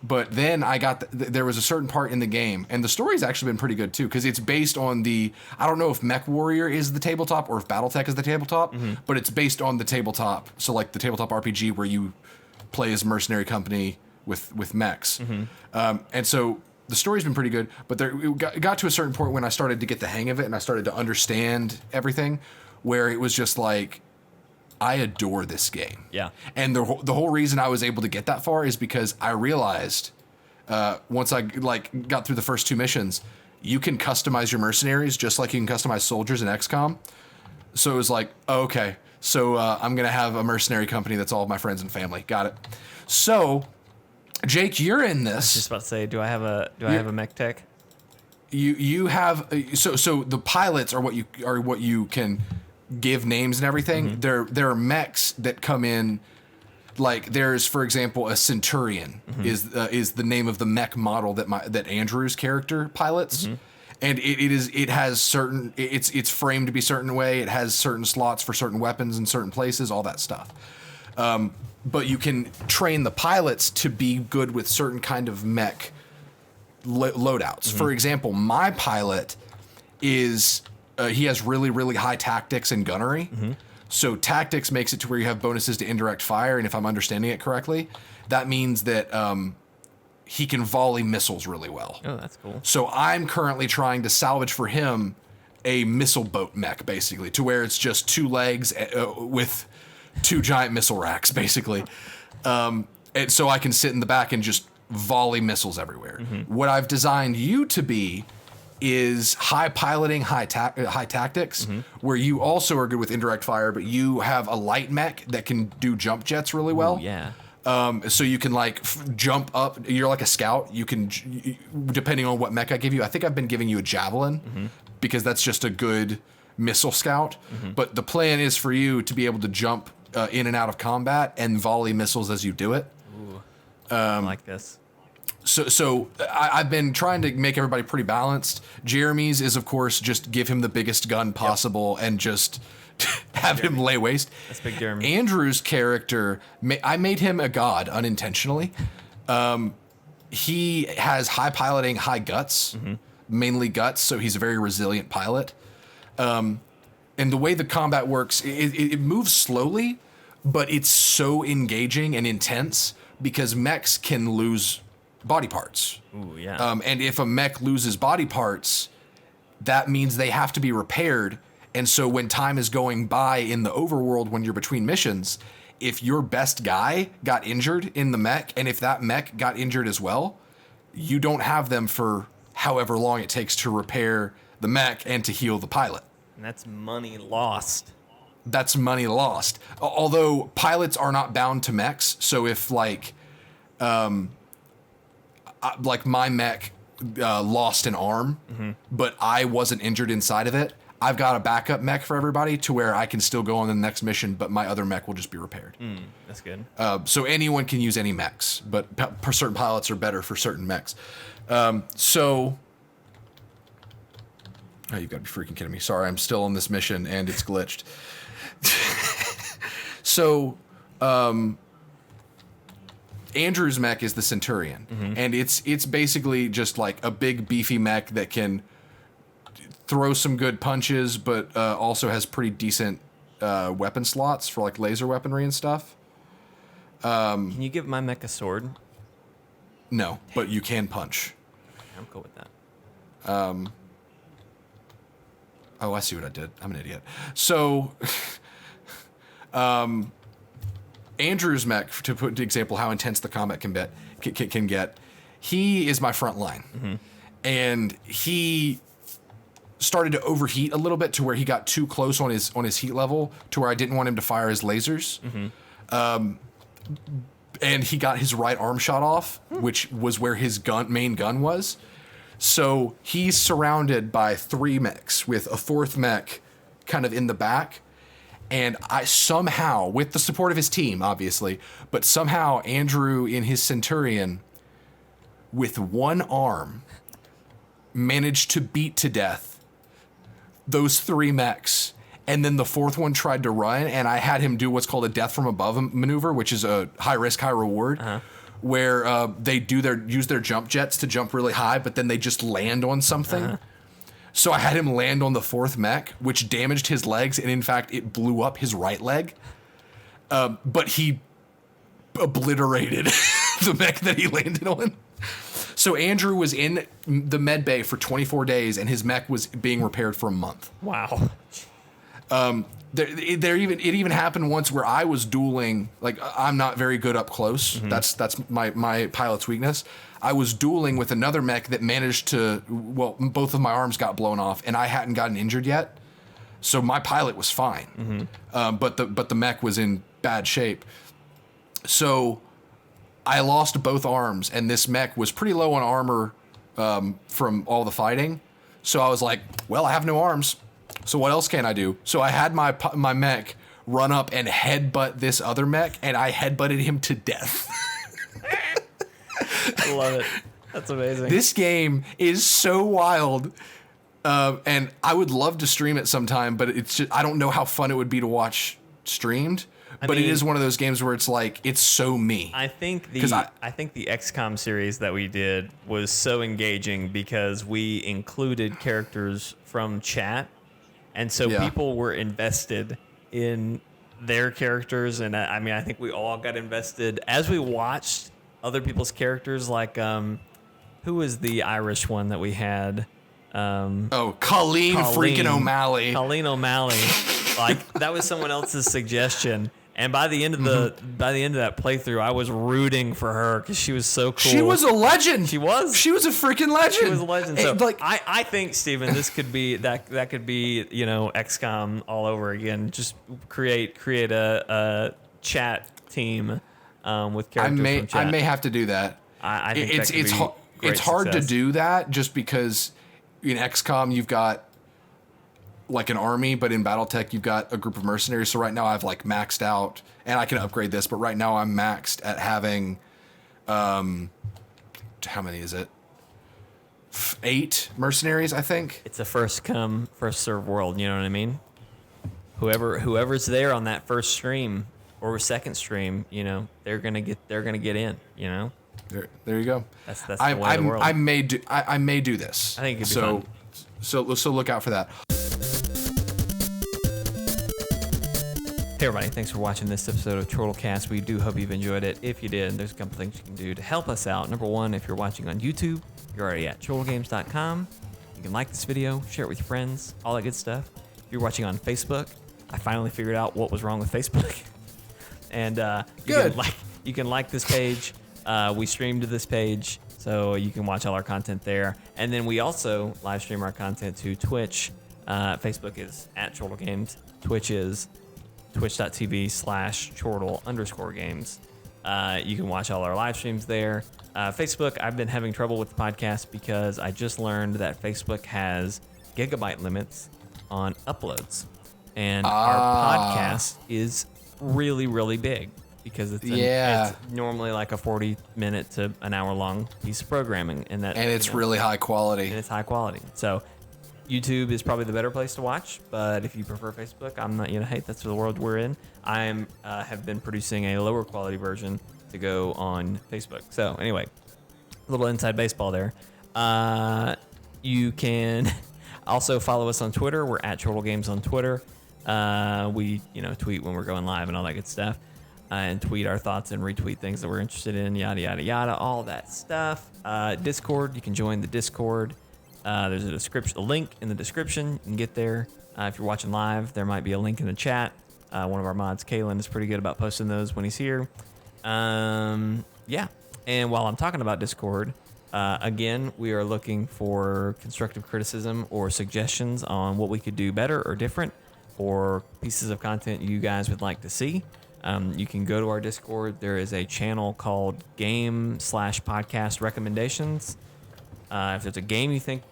But then I got, there was a certain part in the game, and the story's actually been pretty good too, because it's based on I don't know if Mech Warrior is the tabletop or if Battletech is the tabletop, but it's based on the tabletop. So like the tabletop RPG where you play as a mercenary company with mechs. And so the story's been pretty good, but it got to a certain point when I started to get the hang of it and I started to understand everything, where it was just like, I adore this game. Yeah. And the whole reason I was able to get that far is because I realized once I got through the first 2 missions, you can customize your mercenaries just like you can customize soldiers in XCOM. So it was like, oh, okay, so I'm going to have a mercenary company that's all of my friends and family. Got it. So, Jake, you're in this. Just about to say, do I have a mech tech? You have so the pilots are what you can give names and everything. There are mechs that come in, like there's, for example, a Centurion is the name of the mech model that Andrew's character pilots, and it has certain, it's framed to be a certain way. It has certain slots for certain weapons in certain places, all that stuff. But you can train the pilots to be good with certain kind of mech loadouts. For example, my pilot is he has really, really high tactics and gunnery. So tactics makes it to where you have bonuses to indirect fire, and if I'm understanding it correctly, that means that he can volley missiles really well. Oh, that's cool. So I'm currently trying to salvage for him a missile boat mech, basically, to where it's just 2 legs with 2 giant missile racks, basically. And so I can sit in the back and just volley missiles everywhere. What I've designed you to be is high piloting, high tactics, where you also are good with indirect fire, but you have a light mech that can do jump jets really well. Ooh, yeah. So you can like jump up. You're like a scout. You can, depending on what mech I give you. I think I've been giving you a javelin because that's just a good missile scout. But the plan is for you to be able to jump in and out of combat and volley missiles as you do it. Ooh, I like this. So I've been trying to make everybody pretty balanced. Jeremy's is, of course, just give him the biggest gun possible and just have him lay waste. That's big Jeremy. Andrew's character, I made him a god unintentionally. He has high piloting, high guts, mainly guts, so he's a very resilient pilot. And the way the combat works, it moves slowly, but it's so engaging and intense because mechs can lose body parts. Ooh, yeah. And if a mech loses body parts, that means they have to be repaired. And so when time is going by in the overworld, when you're between missions, if your best guy got injured in the mech, and if that mech got injured as well, you don't have them for however long it takes to repair the mech and to heal the pilot. And that's money lost. That's money lost. Although pilots are not bound to mechs, so if like my mech lost an arm, but I wasn't injured inside of it, I've got a backup mech for everybody to where I can still go on the next mission, but my other mech will just be repaired. That's good. So anyone can use any mechs, but certain pilots are better for certain mechs. So... Oh, you've got to be freaking kidding me. Sorry, I'm still on this mission and it's glitched. So, Andrew's mech is the Centurion, and it's basically just like a big beefy mech that can throw some good punches, but also has pretty decent weapon slots for like laser weaponry and stuff. Can you give my mech a sword? No, but you can punch. I'm cool with that. Oh, I see what I did. I'm an idiot. So, Andrew's mech, to put the example how intense the combat can get, he is my front line. And he started to overheat a little bit to where he got too close on his heat level to where I didn't want him to fire his lasers. And he got his right arm shot off, which was where his main gun was. So he's surrounded by 3 mechs with a 4th mech kind of in the back. And I somehow, with the support of his team, obviously, but somehow Andrew in his Centurion, with one arm, managed to beat to death those 3 mechs. And then the 4th one tried to run, and I had him do what's called a death from above maneuver, which is a high risk, high reward, where they use their jump jets to jump really high, but then they just land on something. So I had him land on the 4th mech, which damaged his legs, and in fact, it blew up his right leg. But he obliterated the mech that he landed on. So Andrew was in the med bay for 24 days, and his mech was being repaired for a month. Wow. It even happened once where I was dueling. Like, I'm not very good up close. That's my pilot's weakness. I was dueling with another mech that managed to, both of my arms got blown off, and I hadn't gotten injured yet. So my pilot was fine. But the mech was in bad shape. So I lost both arms, and this mech was pretty low on armor from all the fighting. So I was like, well, I have no arms. So what else can I do? So I had my mech run up and headbutt this other mech, and I headbutted him to death. I love it. That's amazing. This game is so wild, and I would love to stream it sometime, but it's just, I don't know how fun it would be to watch streamed. But it is one of those games where it's like, it's so me. I think the XCOM series that we did was so engaging because we included characters from chat. And so people were invested in their characters. And I think we all got invested as we watched other people's characters. Like, who was the Irish one that we had? Colleen freaking O'Malley. Colleen O'Malley. Like, that was someone else's suggestion. And by the end of that playthrough, I was rooting for her because she was so cool. She was a legend. She was. She was a freaking legend. She was a legend. So I think, Steven, this could be that could be XCOM all over again. Just create a chat team with characters from chat. I may have to do that. I think it's hard to do that just because in XCOM you've got like an army, but in BattleTech you've got a group of mercenaries. So right now I've like maxed out, and I can upgrade this, but right now I'm maxed at having how many is it? 8 mercenaries, I think. It's a first come, first serve world, you know what I mean? Whoever's there on that first stream or second stream, they're gonna get in, There you go. That's the way of the world. I may do this. I think it'd be fun. So look out for that. Hey everybody, thanks for watching this episode of Chortlecast. We do hope you've enjoyed it. If you did, there's a couple things you can do to help us out. Number one, if you're watching on YouTube, you're already at chortlegames.com. You can like this video, share it with your friends, all that good stuff. If you're watching on Facebook, I finally figured out what was wrong with Facebook. And you can like this page. We stream to this page, so you can watch all our content there. And then we also live stream our content to Twitch. Facebook is at ChortleGames. Twitch is twitch.tv/chortle_games. You can watch all our live streams there. Facebook, I've been having trouble with the podcast because I just learned that Facebook has gigabyte limits on uploads. And our podcast is really, really big because it's normally like a 40-minute to an hour-long piece of programming. And it's really high quality. And it's high quality. So YouTube is probably the better place to watch, but if you prefer Facebook, I'm not, hey, that's the world we're in. I have been producing a lower quality version to go on Facebook. So anyway, a little inside baseball there. You can also follow us on Twitter. We're at ChortleGames on Twitter. We, tweet when we're going live and all that good stuff, and tweet our thoughts and retweet things that we're interested in, yada, yada, yada, all that stuff. Discord, you can join the Discord. There's a link in the description. You can get there. If you're watching live, there might be a link in the chat. One of our mods, Kalen, is pretty good about posting those when he's here. Yeah. And while I'm talking about Discord, again, we are looking for constructive criticism or suggestions on what we could do better or different, or pieces of content you guys would like to see. You can go to our Discord. There is a channel called Game/Podcast Recommendations. If there's a game you think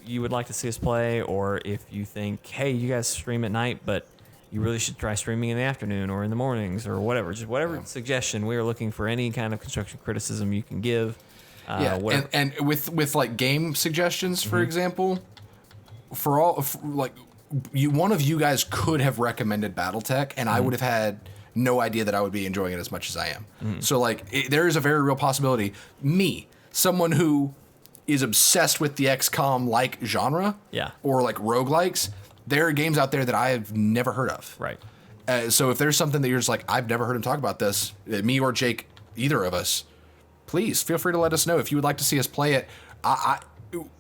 you would like to see us play, or if you think, hey, you guys stream at night, but you really should try streaming in the afternoon or in the mornings or whatever. Just whatever suggestion. We are looking for any kind of constructive criticism you can give. Whatever. And with like game suggestions, for example, one of you guys could have recommended BattleTech, and I would have had no idea that I would be enjoying it as much as I am. So like, there is a very real possibility. Me, someone who is obsessed with the XCOM like genre, or like roguelikes, there are games out there that I have never heard of. Right. So if there's something that you're just like, I've never heard him talk about this, me or Jake, either of us, please feel free to let us know if you would like to see us play it.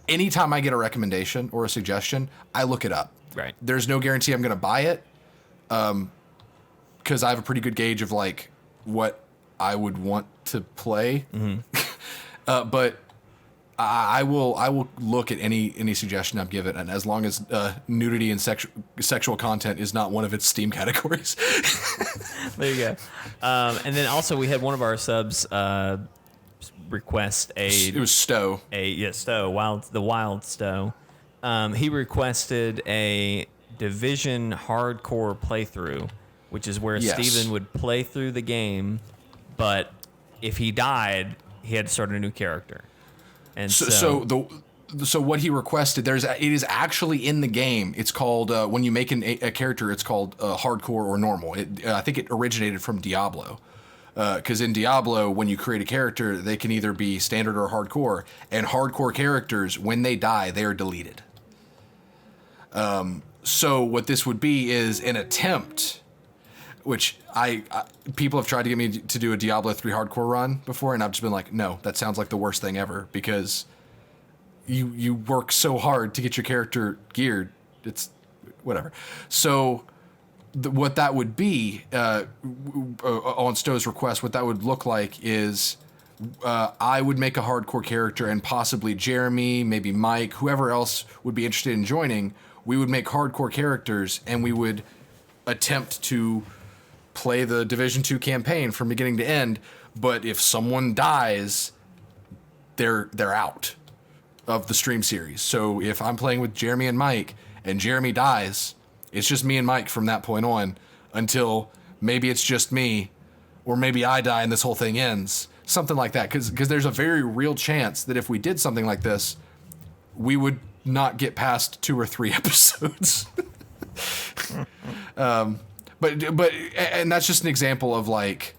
Anytime I get a recommendation or a suggestion, I look it up. Right. There's no guarantee I'm going to buy it, because I have a pretty good gauge of like what I would want to play. But I will look at any suggestion I'm given, and as long as nudity and sexual content is not one of its Steam categories. There you go. And then also we had one of our subs request It was Stowe. Stowe, the Wild Stowe. He requested a Division hardcore playthrough, which is where Steven would play through the game, but if he died, he had to start a new character. And so what he requested, it is actually in the game. It's called when you make a character, it's called hardcore or normal. I think it originated from Diablo. Because in Diablo, when you create a character, they can either be standard or hardcore. And hardcore characters, when they die, they are deleted. So what this would be is an attempt, which people have tried to get me to do a Diablo 3 hardcore run before, and I've just been like, no, that sounds like the worst thing ever, because you work so hard to get your character geared. It's whatever. So what that would be, on Stowe's request, what that would look like is I would make a hardcore character, and possibly Jeremy, maybe Mike, whoever else would be interested in joining, we would make hardcore characters, and we would attempt to play the Division 2 campaign from beginning to end. But if someone dies, they're out of the stream series. So if I'm playing with Jeremy and Mike, and Jeremy dies, it's just me and Mike from that point on until maybe it's just me, or maybe I die and this whole thing ends. Something like that. Because there's a very real chance that if we did something like this, we would not get past 2 or 3 episodes. But that's just an example of like,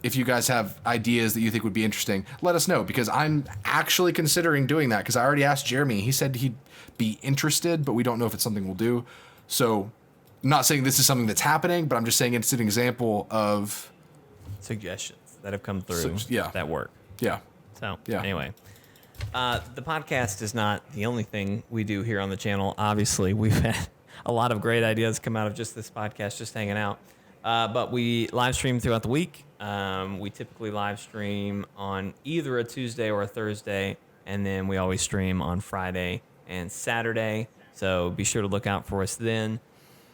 if you guys have ideas that you think would be interesting, let us know, because I'm actually considering doing that, because I already asked Jeremy. He said he'd be interested, but we don't know if it's something we'll do. So I'm not saying this is something that's happening, but I'm just saying it's an example of suggestions that have come through that work. Yeah. So anyway, the podcast is not the only thing we do here on the channel. Obviously, we've had a lot of great ideas come out of just this podcast, just hanging out. But we live stream throughout the week. We typically live stream on either a Tuesday or a Thursday, and then we always stream on Friday and Saturday. So be sure to look out for us then.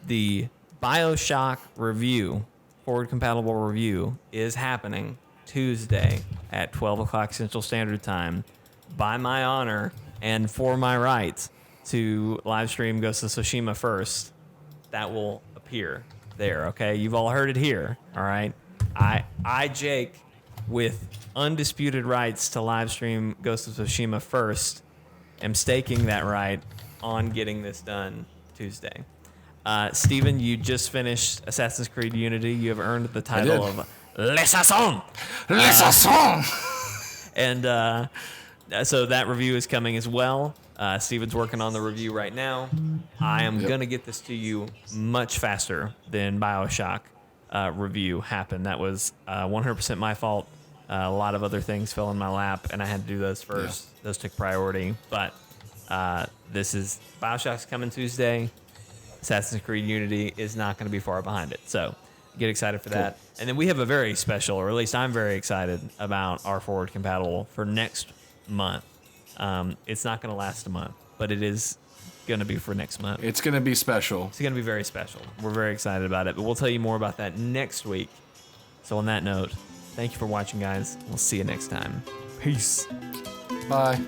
The BioShock review, forward compatible review, is happening Tuesday at 12 o'clock Central Standard Time, by my honor and for my right to live stream Ghost of Tsushima first. That will appear there, okay? You've all heard it here, all right? I, Jake, with undisputed rights to live stream Ghost of Tsushima first, am staking that right on getting this done Tuesday. Steven, you just finished Assassin's Creed Unity. You have earned the title of L'Assassin. L'Assassin! And so that review is coming as well. Steven's working on the review right now. I am going to get this to you much faster than BioShock review happened. That was 100% my fault. A lot of other things fell in my lap, and I had to do those first. Yeah. Those took priority. But this is BioShock's coming Tuesday. Assassin's Creed Unity is not going to be far behind it. So get excited for that. And then we have a very special, or at least I'm very excited about our forward compatible for next month. It's not going to last a month, but it is going to be for next month. It's going to be special. It's going to be very special. We're very excited about it, but we'll tell you more about that next week. So on that note, thank you for watching, guys. We'll see you next time. Peace. Bye.